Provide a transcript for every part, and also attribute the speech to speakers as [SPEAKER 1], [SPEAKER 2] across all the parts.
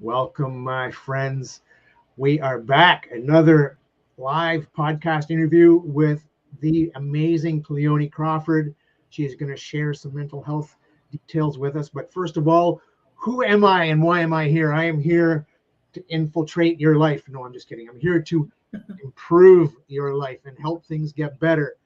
[SPEAKER 1] Welcome, my friends. We are back. Another live podcast interview with the amazing Cleoni Crawford. She is going to share some mental health details with us. But first of all, who am I and why am I here? I am here to infiltrate your life. No, I'm just kidding. I'm here to improve your life and help things get better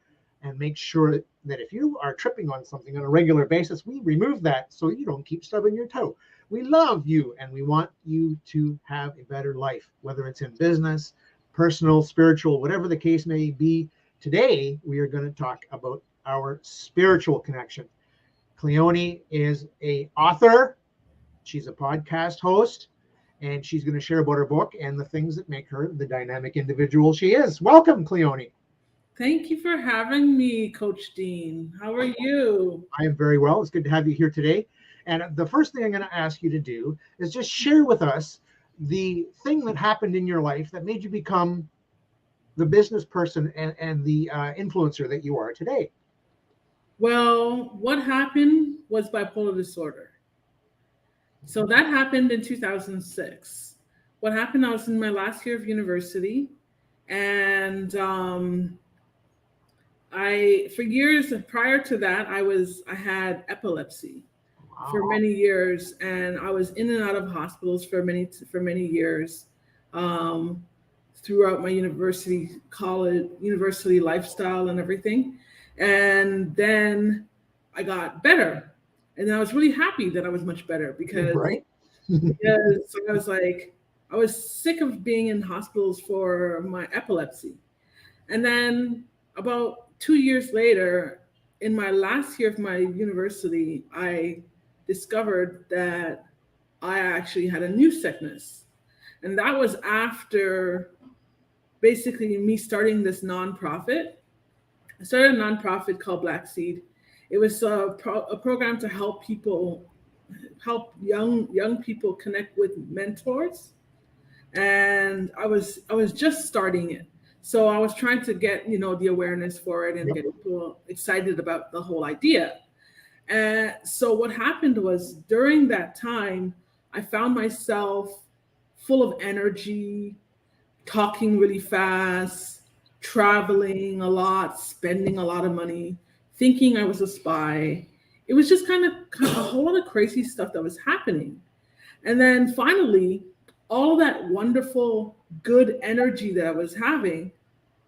[SPEAKER 1] and make sure that if you are tripping on something on a regular basis, we remove that so you don't keep stubbing your toe. We love you and we want you to have a better life, whether it's in business, personal, spiritual, whatever the case may be. Today, we are going to talk about our spiritual connection. Cleoni is an author. She's a podcast host, and she's going to share about her book and the things that make her the dynamic individual she is. Welcome, Cleoni.
[SPEAKER 2] Thank you for having me, Coach Dean. How are you?
[SPEAKER 1] I am very well. It's good to have you here today. And the first thing I'm going to ask you to do is just share with us the thing that happened in your life that made you become the business person and the influencer that you are today.
[SPEAKER 2] Well, what happened was bipolar disorder. So that happened in 2006. What happened, I was in my last year of university, and for years prior to that, I had epilepsy. Wow. For many years, and I was in and out of hospitals for many years throughout my university lifestyle and everything. And then I got better, and I was really happy that I was much better because I was sick of being in hospitals for my epilepsy. And then about 2 years later, in my last year of my university, I discovered that I actually had a new sickness. And that was after basically me starting this nonprofit. I started a nonprofit called Black Seed. It was a program to help young people connect with mentors. And I was just starting it. So I was trying to get, the awareness for it and get people excited about the whole idea. And so what happened was during that time, I found myself full of energy, talking really fast, traveling a lot, spending a lot of money, thinking I was a spy. It was just kind of a whole lot of crazy stuff that was happening. And then finally, all that wonderful, good energy that I was having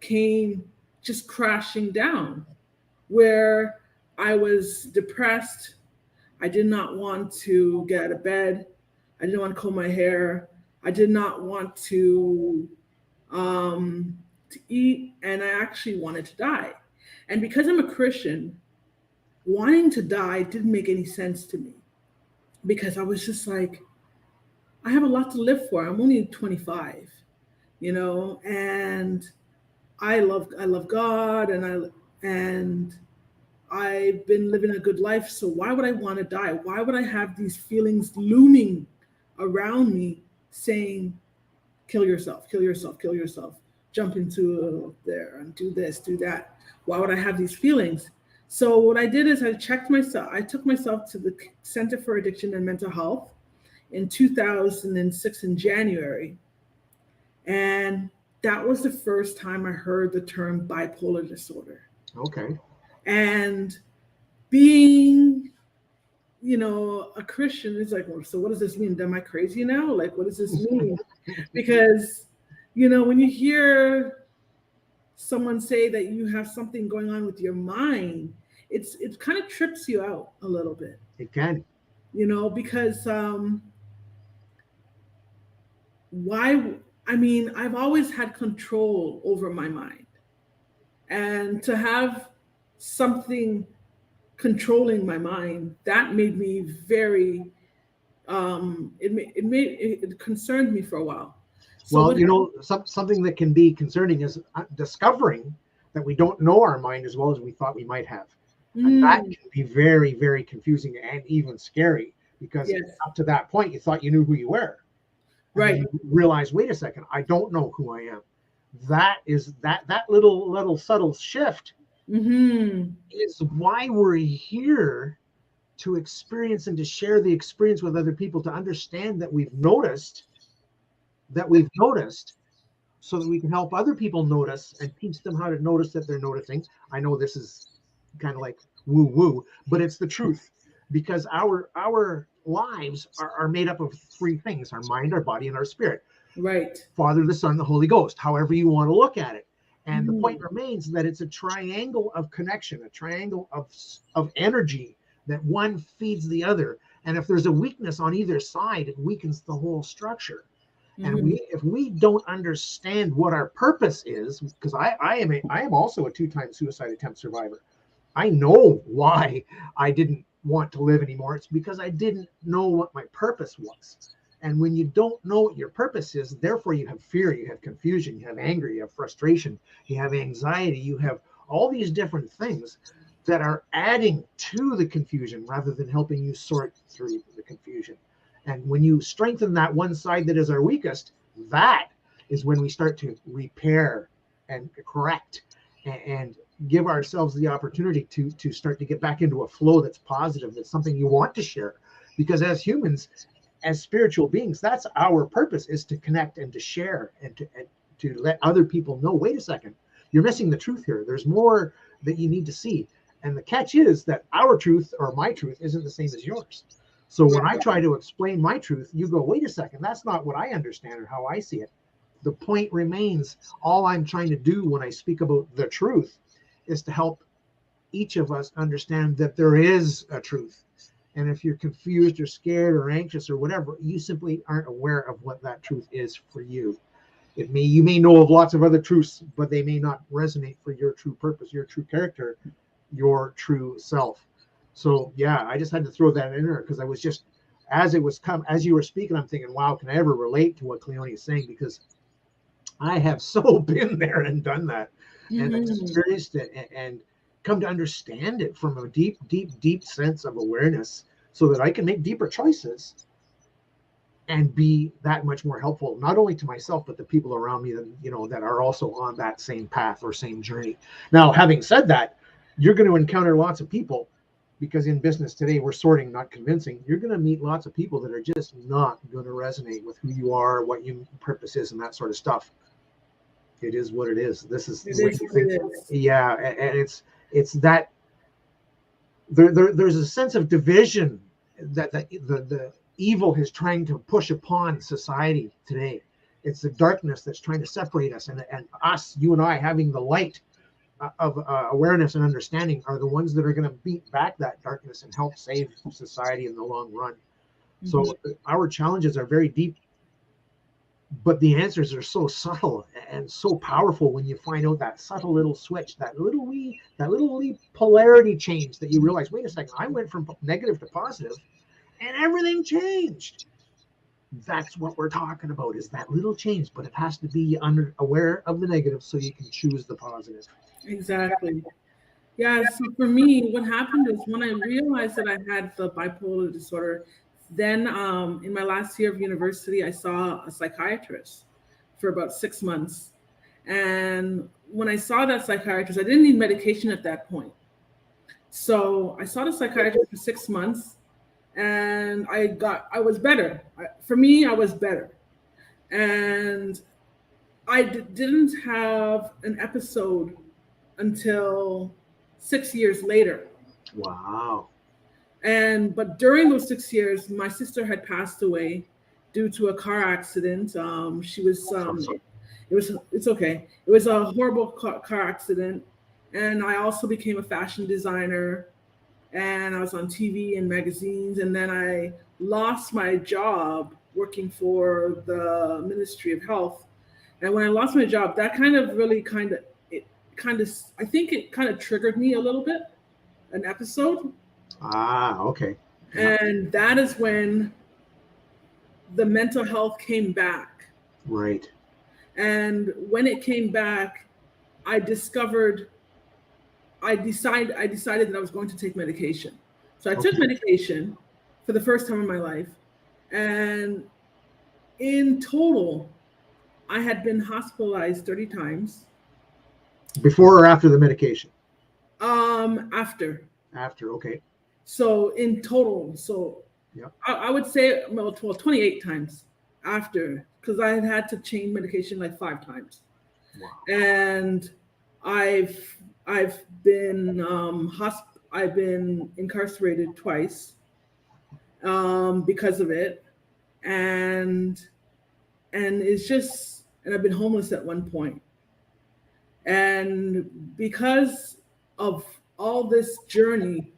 [SPEAKER 2] came just crashing down, where I was depressed. I did not want to get out of bed. I didn't want to comb my hair. I did not want to eat, and I actually wanted to die. And because I'm a Christian, wanting to die didn't make any sense to me, because I was just like, I have a lot to live for. I'm only 25, and I love God, and I've been living a good life. So why would I want to die? Why would I have these feelings looming around me saying, kill yourself, kill yourself, kill yourself, jump into there and do this, do that? Why would I have these feelings? So what I did is I took myself to the Center for Addiction and Mental Health in 2006 in January. And that was the first time I heard the term bipolar disorder.
[SPEAKER 1] Okay.
[SPEAKER 2] And being, a Christian is like, well, so what does this mean? Am I crazy now? Like, what does this mean? Because, when you hear someone say that you have something going on with your mind, it kind of trips you out a little bit.
[SPEAKER 1] It can.
[SPEAKER 2] Because I've always had control over my mind. And to have something controlling my mind, that made me very, it concerned me for a while. So
[SPEAKER 1] something that can be concerning is discovering that we don't know our mind as well as we thought we might have. And that can be very, very confusing and even scary, because
[SPEAKER 2] Yes.
[SPEAKER 1] up to that point, you thought you knew who you were. And
[SPEAKER 2] Right.
[SPEAKER 1] then you realize, wait a second, I don't know who I am. That is that little subtle shift
[SPEAKER 2] Mm-hmm.
[SPEAKER 1] is why we're here, to experience and to share the experience with other people, to understand that we've noticed, so that we can help other people notice and teach them how to notice that they're noticing. I know this is kind of like woo woo, but it's the truth, because our lives are made up of three things: our mind, our body, and our spirit.
[SPEAKER 2] Right.
[SPEAKER 1] Father, the Son, the Holy Ghost, however you want to look at it. And the point
[SPEAKER 2] Mm-hmm.
[SPEAKER 1] remains that it's a triangle of connection, a triangle of energy, that one feeds the other. And if there's a weakness on either side, it weakens the whole structure. And
[SPEAKER 2] Mm-hmm.
[SPEAKER 1] if we don't understand what our purpose is, because I am also a 2-time suicide attempt survivor. I know why I didn't want to live anymore. It's because I didn't know what my purpose was. And when you don't know what your purpose is, therefore you have fear, you have confusion, you have anger, you have frustration, you have anxiety, you have all these different things that are adding to the confusion rather than helping you sort through the confusion. And when you strengthen that one side that is our weakest, that is when we start to repair and correct and give ourselves the opportunity to start to get back into a flow that's positive, that's something you want to share. Because as humans, as spiritual beings, that's our purpose, is to connect and to share and to let other people know, wait a second, you're missing the truth here. There's more that you need to see. And the catch is that our truth, or my truth, isn't the same as yours. So when I try to explain my truth, you go, wait a second, that's not what I understand or how I see it. The point remains, all I'm trying to do when I speak about the truth is to help each of us understand that there is a truth. And if you're confused or scared or anxious or whatever, you simply aren't aware of what that truth is for you. You may know of lots of other truths, but they may not resonate for your true purpose, your true character, your true self. So yeah, I just had to throw that in there, because I was just, as you were speaking, I'm thinking, wow, can I ever relate to what Cleoni is saying? Because I have so been there and done that and
[SPEAKER 2] Mm-hmm.
[SPEAKER 1] experienced it, and come to understand it from a deep, deep, deep sense of awareness, so that I can make deeper choices and be that much more helpful, not only to myself, but the people around me that, that are also on that same path or same journey. Now, having said that, you're going to encounter lots of people, because in business today, we're sorting, not convincing. You're going to meet lots of people that are just not going to resonate with who you are, what your purpose is, and that sort of stuff. It is what it is. This is
[SPEAKER 2] It
[SPEAKER 1] the way
[SPEAKER 2] is
[SPEAKER 1] you
[SPEAKER 2] what
[SPEAKER 1] think.
[SPEAKER 2] it is.
[SPEAKER 1] Yeah, and it's that there's a sense of division that the evil is trying to push upon society today. It's the darkness that's trying to separate us, and us, you and I, having the light of awareness and understanding, are the ones that are going to beat back that darkness and help save society in the long run.
[SPEAKER 2] Mm-hmm.
[SPEAKER 1] So our challenges are very deep, but the answers are so subtle and so powerful when you find out that subtle little switch, that little wee polarity change, that you realize, wait a second, I went from negative to positive and everything changed. That's what we're talking about, is that little change, but it has to be aware of the negative so you can choose the positive.
[SPEAKER 2] Exactly. Yeah, so for me, what happened is when I realized that I had the bipolar disorder, then in my last year of university, I saw a psychiatrist for about 6 months. And when I saw that psychiatrist, I didn't need medication at that point. So I saw the psychiatrist for 6 months and I was better. For me, I was better. And didn't have an episode until 6 years later.
[SPEAKER 1] Wow.
[SPEAKER 2] But during those 6 years, my sister had passed away due to a car accident. She was
[SPEAKER 1] So sorry.
[SPEAKER 2] it's okay. It was a horrible car accident, and I also became a fashion designer, and I was on TV and magazines, and then I lost my job working for the Ministry of Health. And when I lost my job, that kind of really kind of I think it kind of triggered me a little bit, an episode.
[SPEAKER 1] Okay. Yeah.
[SPEAKER 2] And that is when the mental health came back.
[SPEAKER 1] Right.
[SPEAKER 2] And when it came back, I discovered I decided that I was going to take medication. So I took
[SPEAKER 1] Okay.
[SPEAKER 2] medication for the first time in my life. And in total, I had been hospitalized 30 times.
[SPEAKER 1] Before or after the medication?
[SPEAKER 2] After.
[SPEAKER 1] After, okay.
[SPEAKER 2] So in total,
[SPEAKER 1] Yep.
[SPEAKER 2] I would say, well, 28 times after, because I had to change medication like 5 times.
[SPEAKER 1] Wow.
[SPEAKER 2] And I've been I've been incarcerated twice because of it, and it's just, and I've been homeless at one point. And because of all this journey,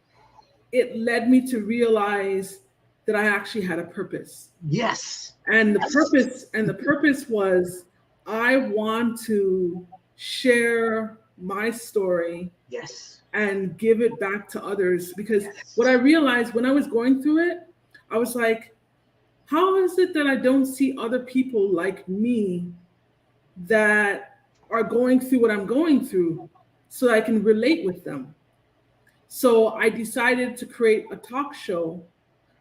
[SPEAKER 2] it led me to realize that I actually had a purpose.
[SPEAKER 1] Yes.
[SPEAKER 2] And the purpose was, I want to share my story.
[SPEAKER 1] Yes.
[SPEAKER 2] And give it back to others, because
[SPEAKER 1] Yes.
[SPEAKER 2] what I realized when I was going through it, I was like, how is it that I don't see other people like me that are going through what I'm going through, so I can relate with them? So I decided to create a talk show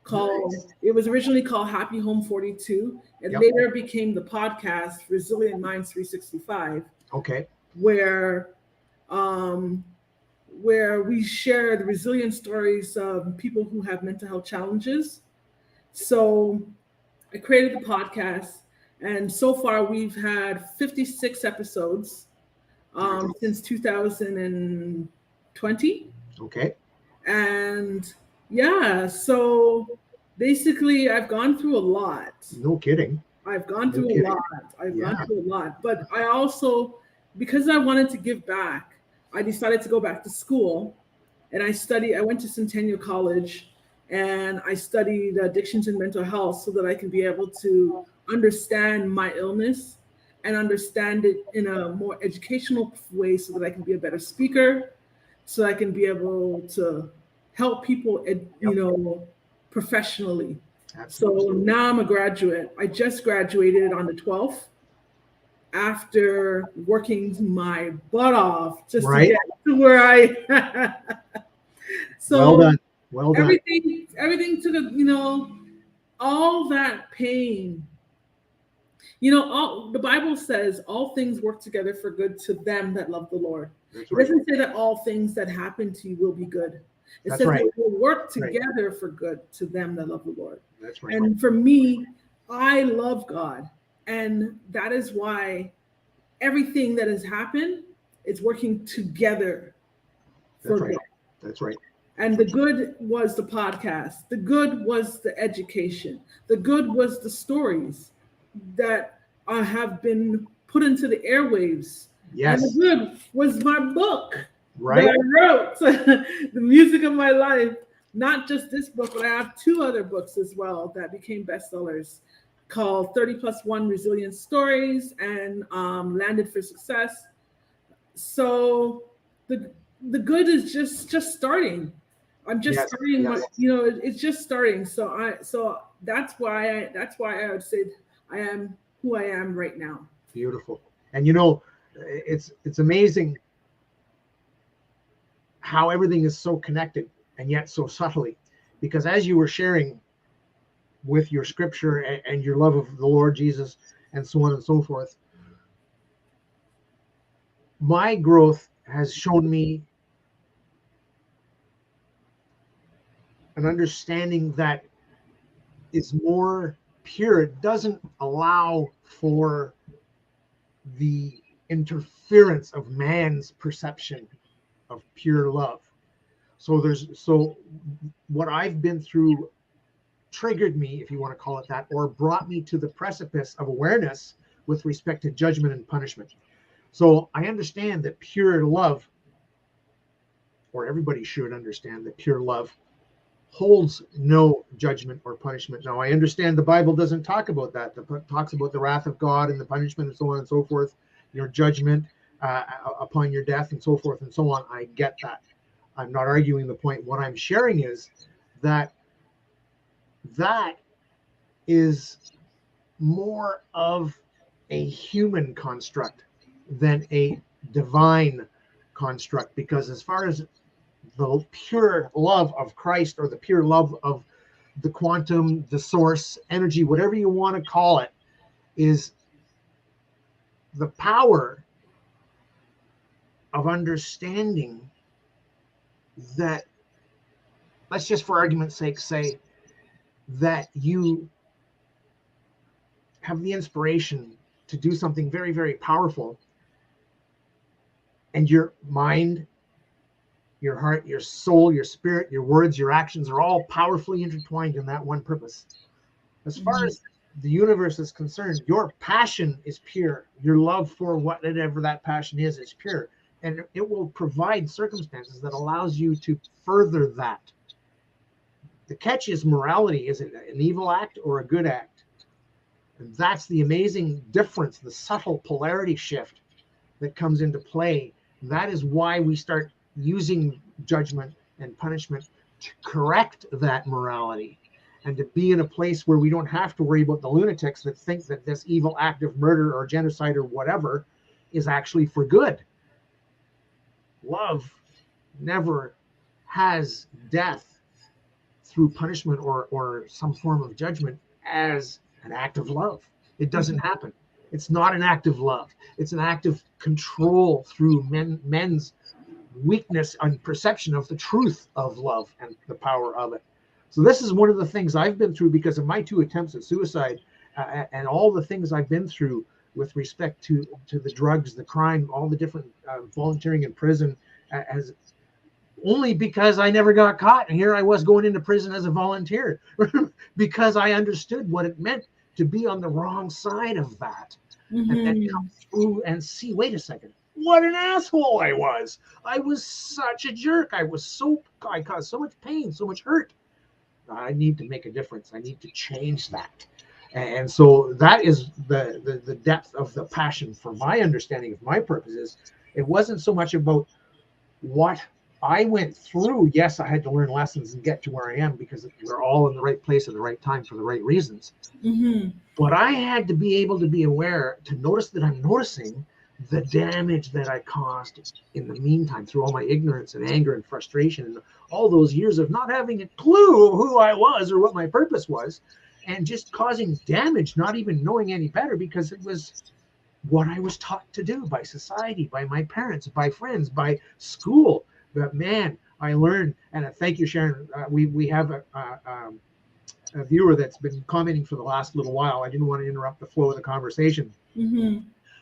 [SPEAKER 2] called,
[SPEAKER 1] Nice.
[SPEAKER 2] it was originally called Happy Home 42. It
[SPEAKER 1] Yep.
[SPEAKER 2] later became the podcast Resilient Minds 365,
[SPEAKER 1] Okay.
[SPEAKER 2] where we share the resilient stories of people who have mental health challenges. So I created the podcast, and so far we've had 56 episodes since 2020.
[SPEAKER 1] Okay.
[SPEAKER 2] And yeah, so basically I've gone through a lot.
[SPEAKER 1] No kidding.
[SPEAKER 2] I've gone through a lot. But I also, because I wanted to give back, I decided to go back to school, and I went to Centennial College, and I studied addictions and mental health so that I can be able to understand my illness and understand it in a more educational way, so that I can be a better speaker, so I can be able to help people, professionally.
[SPEAKER 1] Absolutely.
[SPEAKER 2] So now I'm a graduate. I just graduated on the 12th after working my butt off just to get to where I. So
[SPEAKER 1] well done.
[SPEAKER 2] Everything to the, all that pain. The Bible says all things work together for good to them that love the Lord. It doesn't say that all things that happen to you will be good. It says it will work together for good to them that love the Lord.
[SPEAKER 1] That's right.
[SPEAKER 2] And for me, I love God. And that is why everything that has happened is working together for good.
[SPEAKER 1] That's right.
[SPEAKER 2] And the good was the podcast. The good was the education. The good was the stories that have been put into the airwaves.
[SPEAKER 1] Yes.
[SPEAKER 2] And the good was my book
[SPEAKER 1] that
[SPEAKER 2] I wrote, The Music of My Life. Not just this book, but I have 2 other books as well that became bestsellers, called 30+1 Resilient Stories and Landed for Success. So the good is just starting. I'm just starting. It's just starting. So that's why I would say I am who I am right now.
[SPEAKER 1] Beautiful. And it's amazing how everything is so connected and yet so subtly, because as you were sharing with your scripture and your love of the Lord Jesus and so on and so forth, my growth has shown me an understanding that is more pure. It doesn't allow for the interference of man's perception of pure love. So what I've been through triggered me, if you want to call it that, or brought me to the precipice of awareness with respect to judgment and punishment. So I understand that pure love, or everybody should understand that pure love holds no judgment or punishment. Now, I understand the Bible doesn't talk about that. It talks about the wrath of God and the punishment and so on and so forth, your judgment upon your death and so forth and so on. I get that. I'm not arguing the point. What I'm sharing is that is more of a human construct than a divine construct, because as far as the pure love of Christ or the pure love of the quantum, the source, energy, whatever you want to call it, is the power of understanding that, let's just for argument's sake say that you have the inspiration to do something very, very powerful, and your mind, your heart, your soul, your spirit, your words, your actions are all powerfully intertwined in that one purpose. As far as the universe is concerned, your passion is pure. Your love for whatever that passion is pure. And it will provide circumstances that allows you to further that. The catch is morality. Is it an evil act or a good act? And that's the amazing difference, the subtle polarity shift that comes into play. That is why we start using judgment and punishment to correct that morality, and to be in a place where we don't have to worry about the lunatics that think that this evil act of murder or genocide or whatever is actually for good. Love never has death through punishment or some form of judgment as an act of love. It doesn't happen. It's not an act of love. It's an act of control through men's weakness and perception of the truth of love and the power of it. So this is one of the things I've been through because of my 2 attempts at suicide, and all the things I've been through with respect to the drugs, the crime, all the different volunteering in prison, as only because I never got caught. And here I was going into prison as a volunteer because I understood what it meant to be on the wrong side of that. And then come through and see, wait a second, what an asshole I was. I was such a jerk. I caused so much pain, so much hurt. I need to make a difference. I need to change that. And so that is the depth of the passion for my understanding of my purposes. It wasn't so much about what I went through. Yes, I had to learn lessons and get to where I am because we're all in the right place at the right time for the right reasons. But I had to be able to be aware, to notice that I'm noticing the damage that I caused in the meantime through all my ignorance and anger and frustration and all those years of not having a clue who I was or what my purpose was, and just causing damage, not even knowing any better because it was what I was taught to do by society, by my parents, by friends, by school. But man, I learned, and thank you, Sharon. We have a viewer that's been commenting for the last little while. I didn't want to interrupt the flow of the conversation.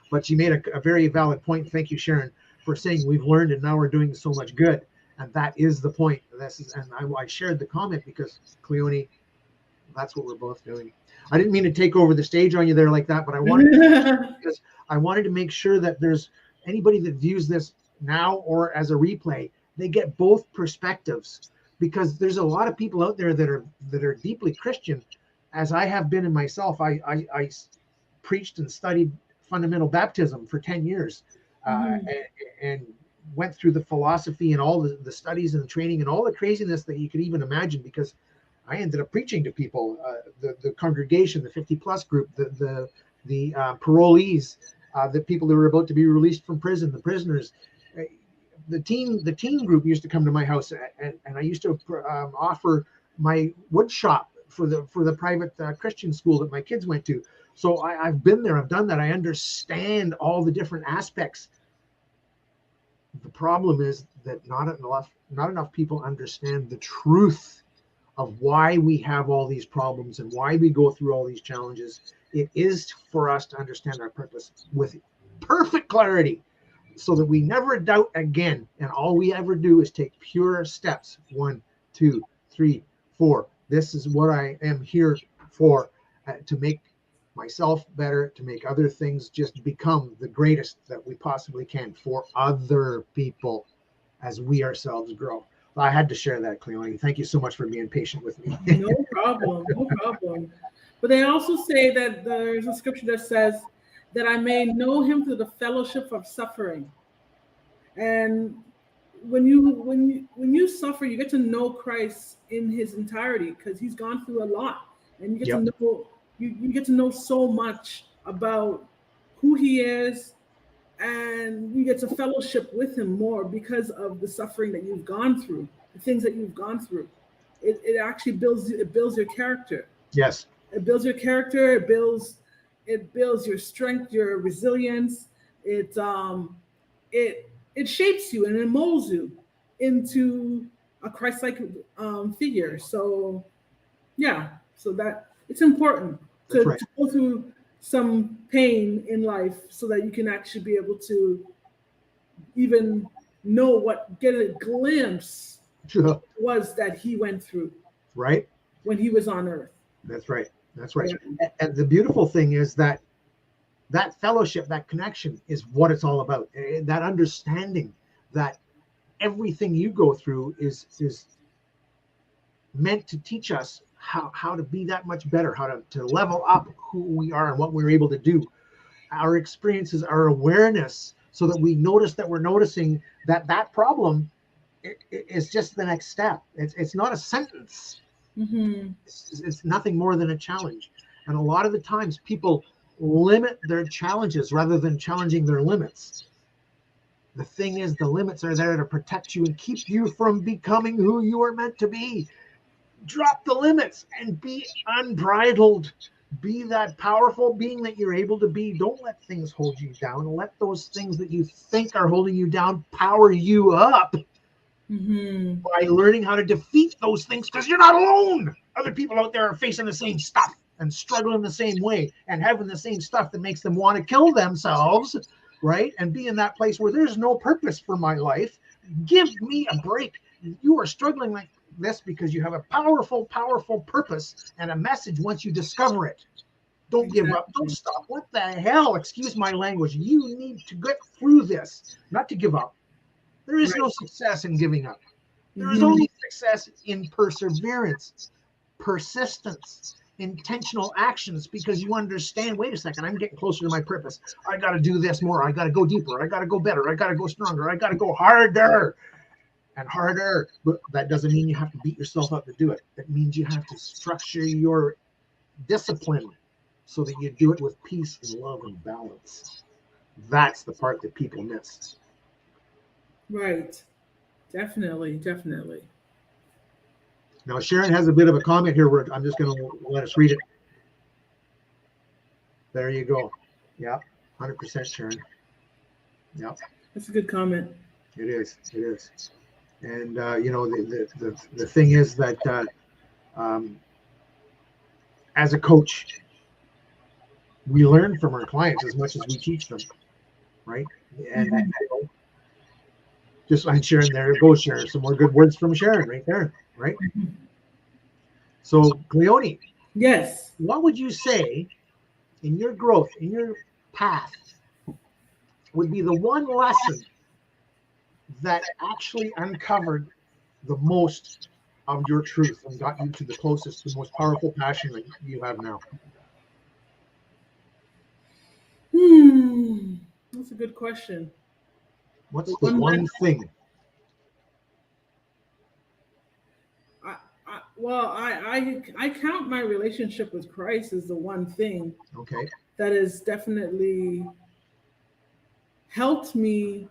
[SPEAKER 1] But she made a very valid point. Thank you, Sharon, for saying we've learned and now we're doing so much good. And that is the point. I shared the comment because, Cleoni, that's what we're both doing. I didn't mean to take over the stage on you there like that, but I wanted because I wanted to make sure that there's anybody that views this now or as a replay, they get both perspectives, because there's a lot of people out there that are deeply Christian, as I have been in myself. I preached and studied fundamental baptism for 10 years and went through the philosophy and all the studies and the training and all the craziness that you could even imagine, because I ended up preaching to people, the congregation, the 50 plus group, the parolees, the people that were about to be released from prison, the prisoners. The teen group used to come to my house, and I used to offer my wood shop for the private Christian school that my kids went to. So I've been there, I've done that. I understand all the different aspects. The problem is that not enough people understand the truth of why we have all these problems and why we go through all these challenges. It is for us to understand our purpose with perfect clarity, so that we never doubt again. And all we ever do is take pure steps. 1, 2, 3, 4. This is what I am here for, to make myself better, to make other things just become the greatest that we possibly can for other people as we ourselves grow. I had to share that, Cleoni. Thank you so much for being patient with me.
[SPEAKER 2] No problem, no problem. But they also say that there's a scripture that says that I may know him through the fellowship of suffering. And when you suffer, you get to know Christ in his entirety, because he's gone through a lot, and you get to know you get to know so much about who he is, and you get to fellowship with him more because of the suffering that you've gone through, the things that you've gone through. it actually builds your character.
[SPEAKER 1] Yes.
[SPEAKER 2] It builds your character. It builds your strength, your resilience. It shapes you and it molds you into a Christ-like figure. So yeah, so that it's important
[SPEAKER 1] That's right.
[SPEAKER 2] to go through some pain in life so that you can actually be able to even get a glimpse was that he went through
[SPEAKER 1] Right.
[SPEAKER 2] when he was on earth.
[SPEAKER 1] That's right. That's right.
[SPEAKER 2] Yeah.
[SPEAKER 1] And the beautiful thing is that fellowship, that connection is what it's all about. That understanding that everything you go through is meant to teach us how to be that much better, how to level up who we are and what we're able to do. Our experiences, our awareness, so that we notice that we're noticing that problem is just the next step. It's not a sentence.
[SPEAKER 2] Mm-hmm.
[SPEAKER 1] It's nothing more than a challenge. And a lot of the times people limit their challenges rather than challenging their limits. The thing is, the limits are there to protect you and keep you from becoming who you are meant to be. Drop the limits and be unbridled. Be that powerful being that you're able to be. Don't let things hold you down. Let those things that you think are holding you down power you up.
[SPEAKER 2] Mm-hmm.
[SPEAKER 1] By learning how to defeat those things, because you're not alone. Other people out there are facing the same stuff and struggling the same way and having the same stuff that makes them want to kill themselves, right? And be in that place where there's no purpose for my life. Give me a break. You are struggling like this because you have a powerful, powerful purpose and a message once you discover it. Don't give up. Don't stop. What the hell? Excuse my language. You need to get through this, not to give up. There is no success in giving up. There is only success in perseverance, persistence, intentional actions, because you understand, wait a second, I'm getting closer to my purpose. I got to do this more. I got to go deeper. I got to go better. I got to go stronger. I got to go harder and harder. But that doesn't mean you have to beat yourself up to do it. It means you have to structure your discipline so that you do it with peace and love and balance. That's the part that people miss.
[SPEAKER 2] Right. Definitely.
[SPEAKER 1] Now, Sharon has a bit of a comment here where I'm just going to let us read it. There you go. Yeah, 100%, Sharon. Yeah.
[SPEAKER 2] That's a good comment.
[SPEAKER 1] It is. And, the thing is that as a coach, we learn from our clients as much as we teach them, right? And just like Sharon, there goes Sharon. Some more good words from Sharon right there, right? So, Cleoni,
[SPEAKER 2] yes,
[SPEAKER 1] what would you say in your growth, in your path, would be the one lesson that actually uncovered the most of your truth and got you to the closest, the most powerful passion that you have now?
[SPEAKER 2] That's a good question.
[SPEAKER 1] What's the one thing?
[SPEAKER 2] I count my relationship with Christ as the one thing.
[SPEAKER 1] Okay.
[SPEAKER 2] That has definitely helped me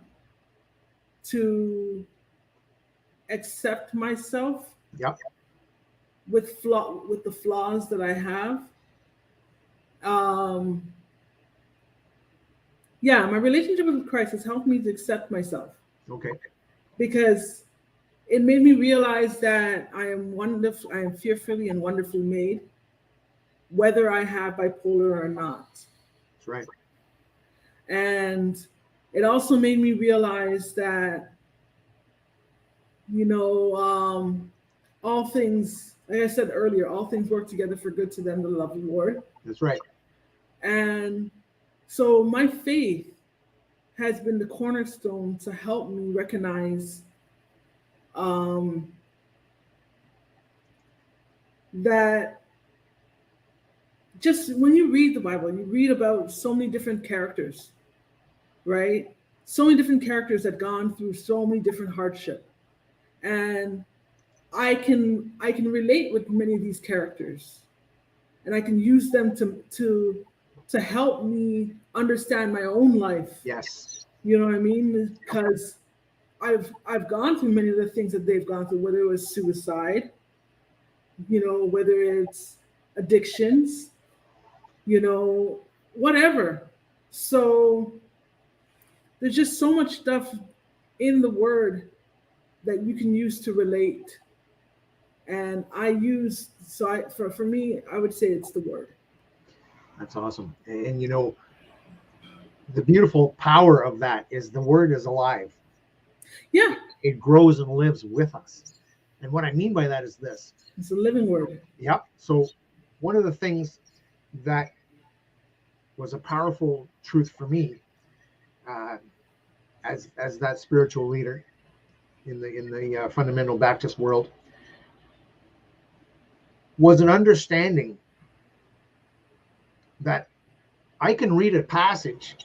[SPEAKER 2] to accept myself.
[SPEAKER 1] Yep.
[SPEAKER 2] With the flaws that I have. My relationship with Christ has helped me to accept myself.
[SPEAKER 1] Okay.
[SPEAKER 2] Because it made me realize that I am wonderful. I am fearfully and wonderfully made, whether I have bipolar or not.
[SPEAKER 1] That's right.
[SPEAKER 2] And it also made me realize that, all things, like I said earlier, all things work together for good to them that love the Lord.
[SPEAKER 1] That's right.
[SPEAKER 2] And so my faith has been the cornerstone to help me recognize that just when you read the Bible, you read about so many different characters, right? So many different characters that gone through so many different hardship. And I can relate with many of these characters, and I can use them to help me understand my own life.
[SPEAKER 1] Yes.
[SPEAKER 2] You know what I mean? Because I've gone through many of the things that they've gone through, whether it was suicide, whether it's addictions, whatever. So there's just so much stuff in the word that you can use to relate. And for me, I would say it's the word.
[SPEAKER 1] That's awesome. And the beautiful power of that is the word is alive.
[SPEAKER 2] Yeah,
[SPEAKER 1] It grows and lives with us. And what I mean by that is this.
[SPEAKER 2] it's a living word.
[SPEAKER 1] Yep. So one of the things that was a powerful truth for me, as that spiritual leader in the fundamental Baptist world, was an understanding that I can read a passage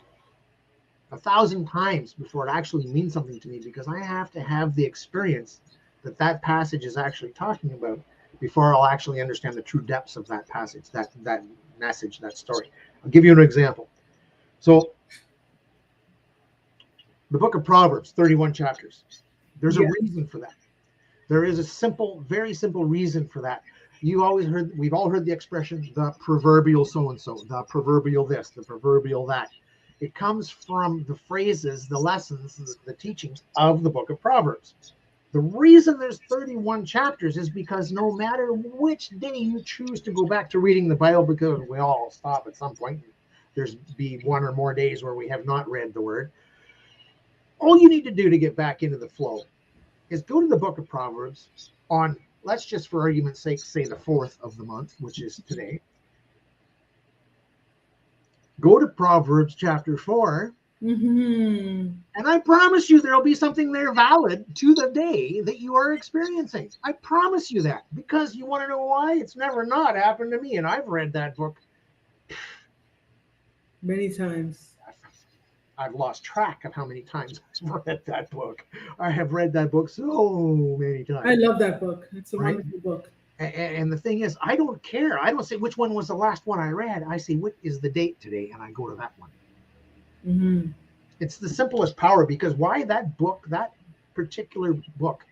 [SPEAKER 1] 1,000 times before it actually means something to me, because I have to have the experience that passage is actually talking about before I'll actually understand the true depths of that passage, that message, that story. I'll give you an example. So the book of Proverbs, 31 chapters. There's a reason for that. There is a very simple reason for that. We've all heard the expression, the proverbial so-and-so, the proverbial this, the proverbial that. It comes from the phrases, the lessons, the teachings of the book of Proverbs. The reason there's 31 chapters is because no matter which day you choose to go back to reading the Bible, because we all stop at some point, there's be one or more days where we have not read the word. All you need to do to get back into the flow is go to the book of Proverbs on, let's just for argument's sake, say the 4th of the month, which is today. Go to Proverbs chapter 4, and I promise you there'll be something there valid to the day that you are experiencing. I promise you that, because you want to know why? It's never not happened to me, and I've read that book
[SPEAKER 2] many times.
[SPEAKER 1] I've lost track of how many times I've read that book. I have read that book so many times.
[SPEAKER 2] I love that book. It's a wonderful book.
[SPEAKER 1] And the thing is, I don't care. I don't say which one was the last one I read. I say, what is the date today? And I go to that one.
[SPEAKER 2] Mm-hmm.
[SPEAKER 1] It's the simplest power, because why that book, that particular book,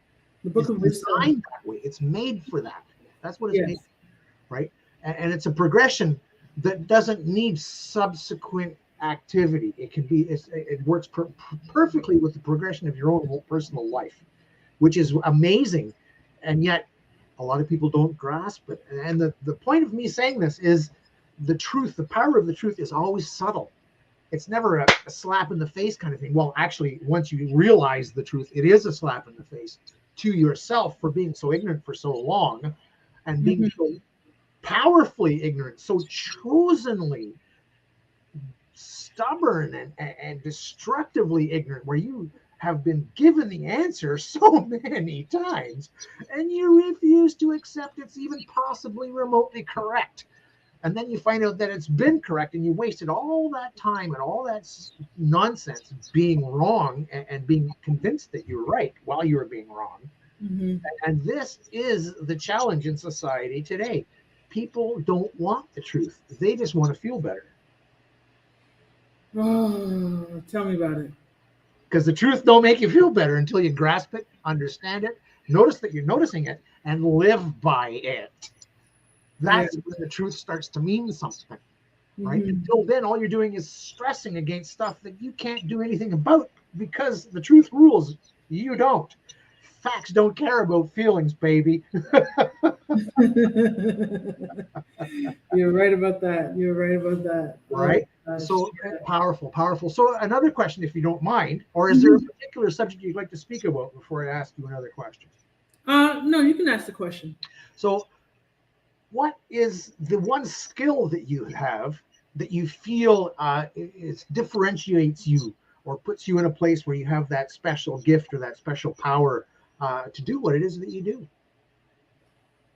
[SPEAKER 2] the book of wisdom,
[SPEAKER 1] designed that way. It's made for that. That's what it's made for, right? And it's a progression that doesn't need subsequent activity. It can be, it works perfectly with the progression of your own personal life, which is amazing. And yet a lot of people don't grasp it. And the point of me saying this is the truth, the power of the truth is always subtle. It's never a slap in the face kind of thing. Well, actually, once you realize the truth, it is a slap in the face to yourself for being so ignorant for so long, and being so powerfully ignorant, so chosenly stubborn and destructively ignorant, where you have been given the answer so many times and you refuse to accept it's even possibly remotely correct. And then you find out that it's been correct, and you wasted all that time and all that nonsense being wrong and being convinced that you're right while you were being wrong. And this is the challenge in society today. People don't want the truth. They just want to feel better.
[SPEAKER 2] Oh, tell me about it.
[SPEAKER 1] Because the truth don't make you feel better until you grasp it, understand it, notice that you're noticing it, and live by it. That's when the truth starts to mean something, right? Until then, all you're doing is stressing against stuff that you can't do anything about, because the truth rules. You don't. Facts don't care about feelings, baby.
[SPEAKER 2] You're right about that. You're right about that.
[SPEAKER 1] Right? So powerful. So another question, if you don't mind, or is there a particular subject you'd like to speak about before I ask you another question?
[SPEAKER 2] No, you can ask the question.
[SPEAKER 1] So what is the one skill that you have that you feel differentiates you, or puts you in a place where you have that special gift or that special power to do what it is that you do?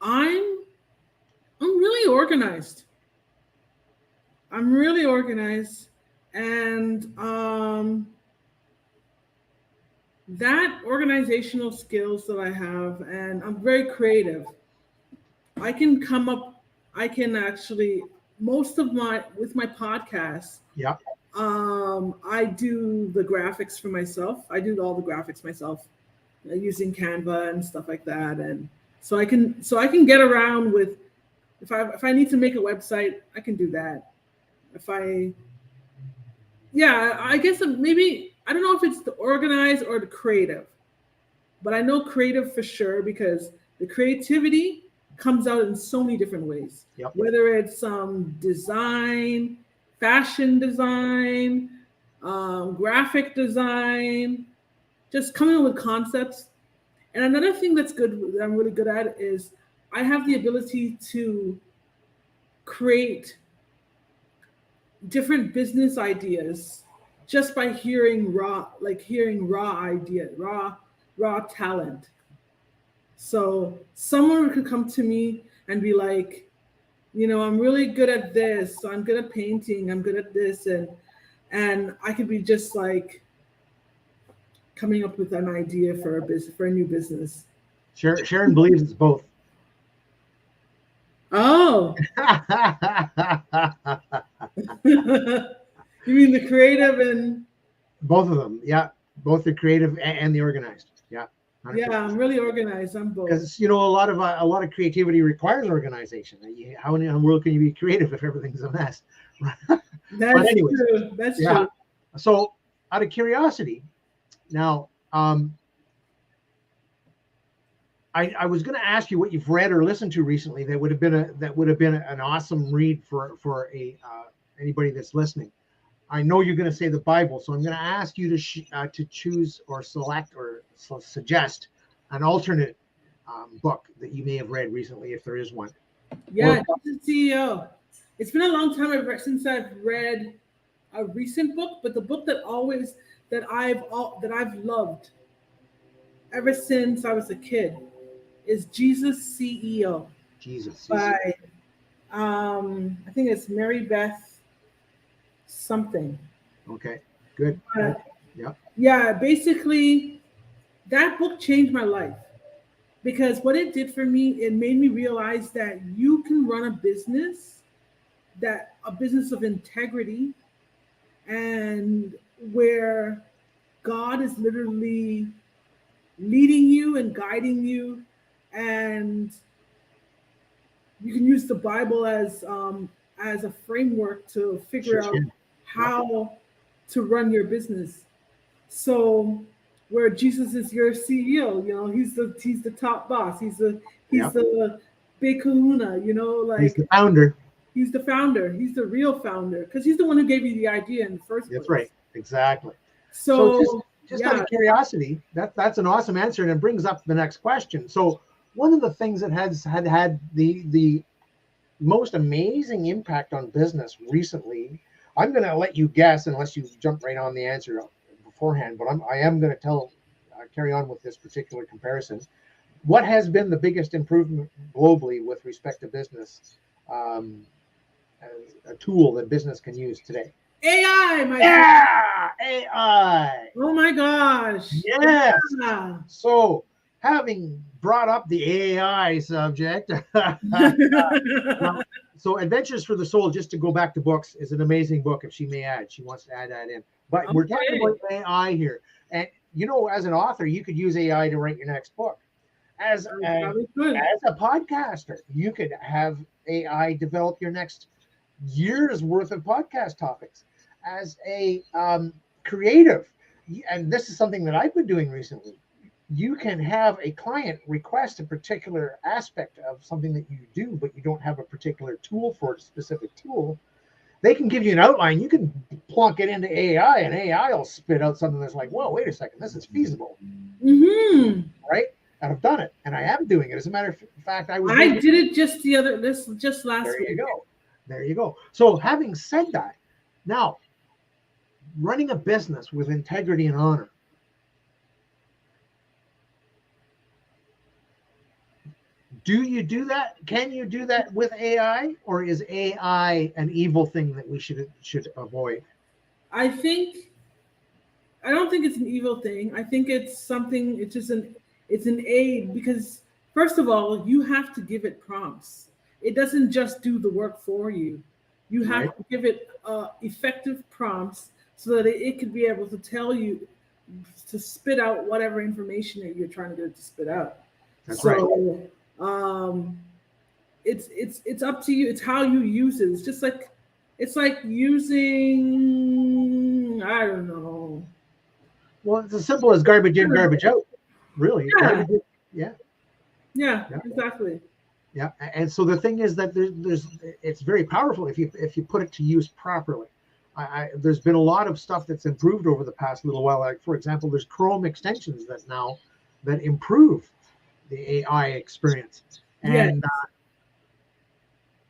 [SPEAKER 2] I'm really organized. I'm really organized, and that organizational skills that I have, and I'm very creative. I can actually, with my podcast.
[SPEAKER 1] Yeah.
[SPEAKER 2] I do the graphics for myself. I do all the graphics myself, using Canva and stuff like that. And So I can get around with, if I need to make a website, I can do that. I guess maybe, I don't know if it's the organized or the creative, but I know creative for sure, because the creativity comes out in so many different ways.
[SPEAKER 1] Yep.
[SPEAKER 2] Whether it's design, fashion design, graphic design, just coming up with concepts. And another thing that I'm really good at is I have the ability to create different business ideas just by hearing raw talent. So someone could come to me and be like, I'm really good at this. So I'm good at painting. I'm good at this. And I could be just like coming up with an idea for a new business.
[SPEAKER 1] Sharon believes it's both.
[SPEAKER 2] Oh. You mean the creative and
[SPEAKER 1] both of them? Yeah, both the creative and the organized. Yeah.
[SPEAKER 2] 100%. Yeah, I'm really organized. I'm both.
[SPEAKER 1] Because a lot of creativity requires organization. How in the world can you be creative if everything's a mess?
[SPEAKER 2] That's true. That's true.
[SPEAKER 1] So, out of curiosity, now, I was going to ask you what you've read or listened to recently that would have been an awesome read for anybody that's listening. I know you're going to say the Bible, so I'm going to ask you to choose or select or suggest an alternate book that you may have read recently, if there is one.
[SPEAKER 2] Yeah, CEO. It's been a long time since I've read a recent book, but the book that I've loved ever since I was a kid is Jesus CEO.
[SPEAKER 1] Jesus.
[SPEAKER 2] By I think it's Mary Beth something.
[SPEAKER 1] Okay, good. Yeah.
[SPEAKER 2] Yeah, basically that book changed my life, because what it did for me, it made me realize that you can run a business of integrity, and where God is literally leading you and guiding you, and you can use the Bible as a framework to figure out how to run your business. So where Jesus is your CEO, he's the top boss. He's the big kahuna, like
[SPEAKER 1] he's the founder.
[SPEAKER 2] He's the founder. He's the real founder, because he's the one who gave you the idea in the first place.
[SPEAKER 1] That's right. Exactly.
[SPEAKER 2] So
[SPEAKER 1] just out of curiosity, that's an awesome answer, and it brings up the next question. So one of the things that had the most amazing impact on business recently, I'm going to let you guess unless you jump right on the answer beforehand, but I am going to carry on with this particular comparison. What has been the biggest improvement globally with respect to business, as a tool that business can use today?
[SPEAKER 2] AI,
[SPEAKER 1] AI.
[SPEAKER 2] Oh my gosh.
[SPEAKER 1] Yes. Yeah. So, having brought up the AI subject, so Adventures for the Soul, just to go back to books, is an amazing book. If she may add, she wants to add that in. But we're talking about AI here, and as an author, you could use AI to write your next book. As a podcaster, you could have AI develop your next year's worth of podcast topics. As a creative, and this is something that I've been doing recently, you can have a client request a particular aspect of something that you do, but you don't have a particular tool for a specific tool. They can give you an outline. You can plunk it into AI, and AI will spit out something that's like, whoa, wait a second, this is feasible.
[SPEAKER 2] Mm-hmm.
[SPEAKER 1] Right? And I've done it, and I am doing it. As a matter of fact, I
[SPEAKER 2] did it just last week.
[SPEAKER 1] There you go. So having said that, now running a business with integrity and honor, do you do that? Can you do that with AI, or is AI an evil thing that we should avoid?
[SPEAKER 2] I don't think it's an evil thing. I think it's something. It's an aid, because first of all, you have to give it prompts. It doesn't just do the work for you. You have to give it effective prompts so that it could be able to tell you to spit out whatever information that you're trying to get it to spit out.
[SPEAKER 1] That's right.
[SPEAKER 2] Um, it's up to you. It's how you use it. It's like using, I don't know.
[SPEAKER 1] Well, it's as simple as garbage in, garbage out. Really,
[SPEAKER 2] Yeah,
[SPEAKER 1] garbage in. Yeah,
[SPEAKER 2] yeah,
[SPEAKER 1] yeah,
[SPEAKER 2] exactly.
[SPEAKER 1] yeah. And so the thing is that there's it's very powerful if you put it to use properly. There's been a lot of stuff that's improved over the past little while. Like for example, there's Chrome extensions that improve the AI experience.
[SPEAKER 2] Yeah.
[SPEAKER 1] And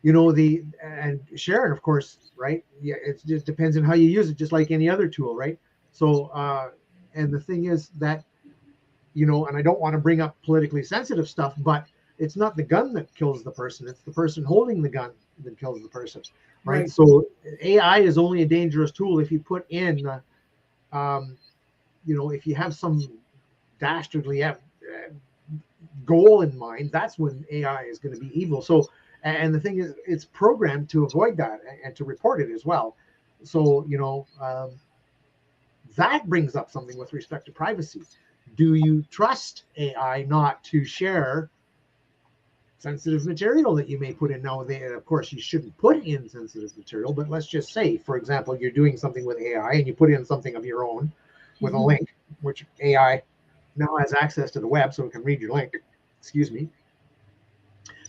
[SPEAKER 1] you know and Sharon, of course, right? Yeah, it just depends on how you use it, just like any other tool, right? So and the thing is that, you know, and I don't want to bring up politically sensitive stuff, but it's not the gun that kills the person, it's the person holding the gun that kills the person, right?
[SPEAKER 2] Right.
[SPEAKER 1] So AI is only a dangerous tool if you put in you know, if you have some dastardly goal in mind, that's when AI is going to be evil. So, and the thing is, it's programmed to avoid that and to report it as well. So, you know, that brings up something with respect to privacy. Do you trust AI not to share sensitive material that you may put in? Now, of course, you shouldn't put in sensitive material, but let's just say, for example, you're doing something with AI and you put in something of your own with a link, which AI now has access to the web so it can read your link. Excuse me.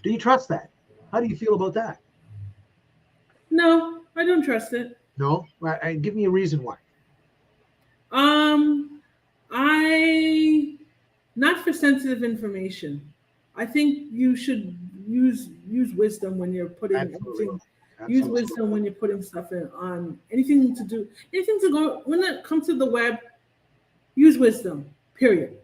[SPEAKER 1] Do you trust that? How do you feel about that?
[SPEAKER 2] No, I don't trust it.
[SPEAKER 1] No? Give me a reason why.
[SPEAKER 2] Um, I not for sensitive information. I think you should use wisdom when you're putting
[SPEAKER 1] Absolutely.
[SPEAKER 2] anything. Use
[SPEAKER 1] Absolutely.
[SPEAKER 2] wisdom when you're putting stuff in on anything to go when it comes to the web. Use wisdom. Period.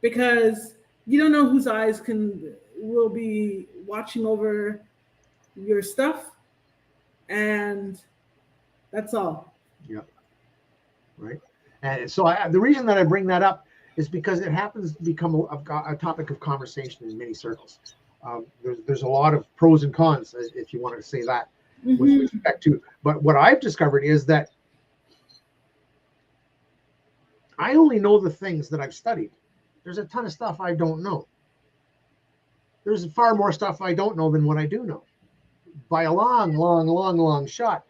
[SPEAKER 2] Because you don't know whose eyes can will be watching over your stuff, and that's all.
[SPEAKER 1] Yeah. Right. And so the reason that I bring that up is because it happens to become a topic of conversation in many circles. There's a lot of pros and cons, if you wanted to say that, with respect to. But what I've discovered is that I only know the things that I've studied. There's a ton of stuff I don't know. There's far more stuff I don't know than what I do know, by a long shot.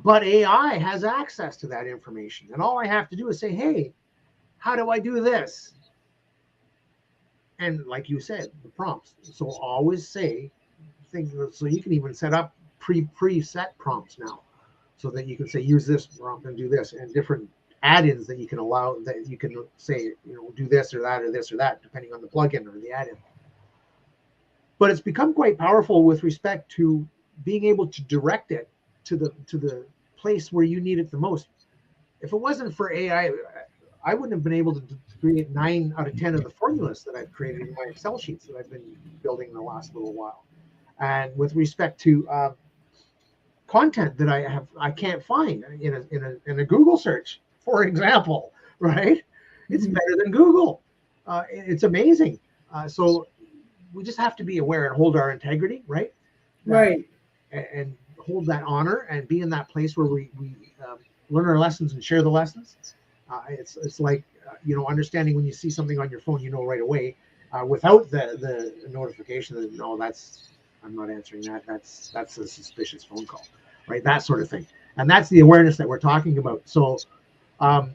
[SPEAKER 1] But AI has access to that information. And all I have to do is say, hey, how do I do this? And like you said, the prompts. So always say things. So you can even set up preset prompts now, so that you can say, use this prompt and do this, and different add-ins that you can allow, that you can say, you know, do this or that or this or that, depending on the plugin or the add-in. But it's become quite powerful with respect to being able to direct it to the place where you need it the most. If it wasn't for AI, I wouldn't have been able to create 9 out of 10 of the formulas that I've created in my Excel sheets that I've been building in the last little while. And with respect to content that I can't find in a Google search, for example, right? It's better than Google. It's amazing. So we just have to be aware and hold our integrity, right?
[SPEAKER 2] Right.
[SPEAKER 1] And hold that honor and be in that place where we learn our lessons and share the lessons. It's like, you know, understanding when you see something on your phone, you know right away, without the notification that, no, I'm not answering that. That's a suspicious phone call, right? That sort of thing. And that's the awareness that we're talking about. So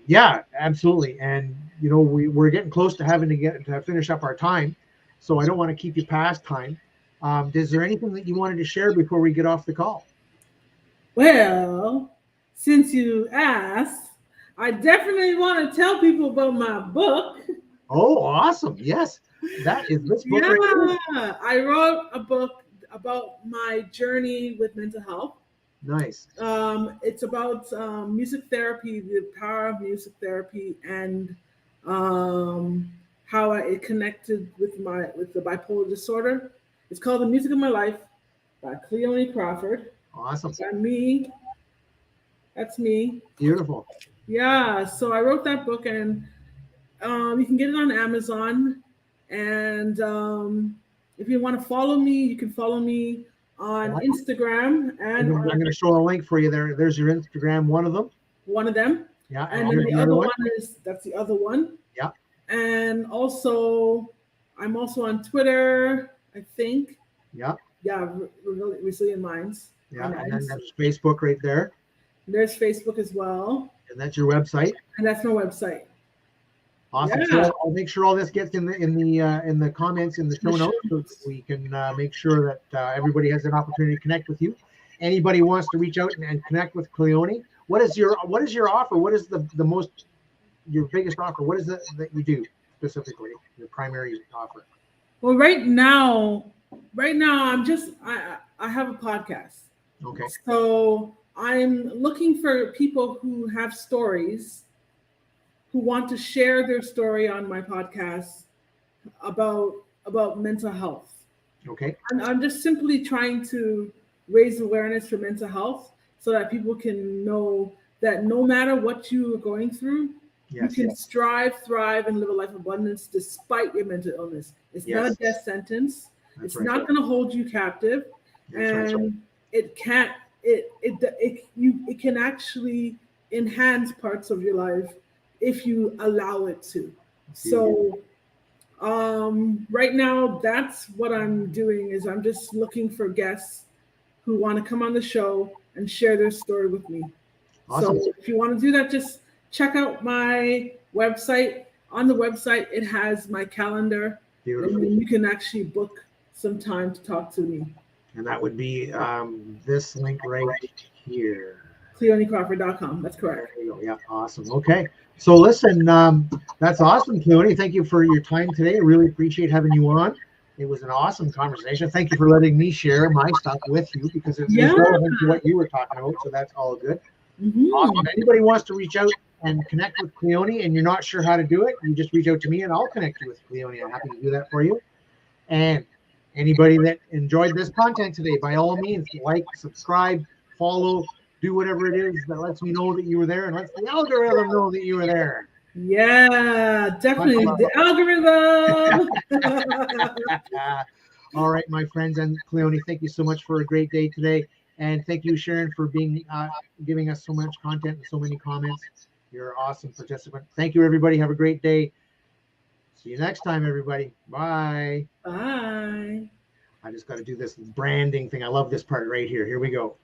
[SPEAKER 1] yeah, absolutely. And you know, we're getting close to having to finish up our time, so I don't want to keep you past time. Is there anything that you wanted to share before we get off the call?
[SPEAKER 2] Well, since you asked, I definitely want to tell people about my book.
[SPEAKER 1] Oh, awesome. Yes. That is this book right here.
[SPEAKER 2] Yeah, I wrote a book about my journey with mental health.
[SPEAKER 1] Nice.
[SPEAKER 2] It's about music therapy, the power of music therapy, and how it connected with the bipolar disorder. It's called The Music of My Life by Cleoni Crawford.
[SPEAKER 1] Awesome.
[SPEAKER 2] By me. That's me.
[SPEAKER 1] Beautiful.
[SPEAKER 2] Yeah, so I wrote that book, and you can get it on Amazon. And if you want to follow me, you can follow me on Instagram. And
[SPEAKER 1] I'm going to show a link for you there. There's your Instagram, one of them.
[SPEAKER 2] One of them.
[SPEAKER 1] Yeah.
[SPEAKER 2] And then the other one that's the other one.
[SPEAKER 1] Yeah.
[SPEAKER 2] And also I'm also on Twitter, I think.
[SPEAKER 1] Yeah.
[SPEAKER 2] Yeah, Resilient Minds.
[SPEAKER 1] Yeah. And then there's Facebook right there.
[SPEAKER 2] There's Facebook as well.
[SPEAKER 1] And that's your website.
[SPEAKER 2] And that's my website.
[SPEAKER 1] Awesome.
[SPEAKER 2] Yeah.
[SPEAKER 1] So I'll make sure all this gets in the comments in the show notes, so we can make sure that everybody has an opportunity to connect with you. Anybody wants to reach out and connect with Cleoni, what is your offer? What is your biggest offer? What is it that you do specifically? Your primary offer?
[SPEAKER 2] Well, right now I have a podcast.
[SPEAKER 1] Okay.
[SPEAKER 2] So I'm looking for people who have stories, who want to share their story on my podcast about mental health.
[SPEAKER 1] Okay.
[SPEAKER 2] And I'm just simply trying to raise awareness for mental health so that people can know that no matter what you are going through, you can strive, thrive, and live a life of abundance despite your mental illness. It's not a death sentence. It's not going to hold you captive, and it can't. It can actually enhance parts of your life if you allow it to. So right now, that's what I'm doing. Is I'm just looking for guests who want to come on the show and share their story with me. Awesome. So if you want to do that, just check out my website. On the website, it has my calendar. Beautiful. And you can actually book some time to talk to me.
[SPEAKER 1] And that would be this link right here.
[SPEAKER 2] CleoniCrawford.com. That's correct.
[SPEAKER 1] There you go. Yeah, awesome. Okay. So listen, that's awesome, Cleoni. Thank you for your time today. I really appreciate having you on. It was an awesome conversation. Thank you for letting me share my stuff with you because it's relevant to what you were talking about. So that's all good. Mm-hmm. Awesome. If anybody wants to reach out and connect with Cleoni and you're not sure how to do it, you just reach out to me and I'll connect you with Cleoni. I'm happy to do that for you. And anybody that enjoyed this content today, by all means, like, subscribe, follow, do whatever it is that lets me know that you were there and lets the algorithm know that you were there.
[SPEAKER 2] Yeah, definitely. The algorithm.
[SPEAKER 1] All right, my friends, and Cleoni, thank you so much for a great day today. And thank you, Sharon, for being giving us so much content and so many comments. You're an awesome participant. Thank you, everybody. Have a great day. See you next time, everybody. Bye.
[SPEAKER 2] Bye.
[SPEAKER 1] I just got to do this branding thing. I love this part right here. Here we go.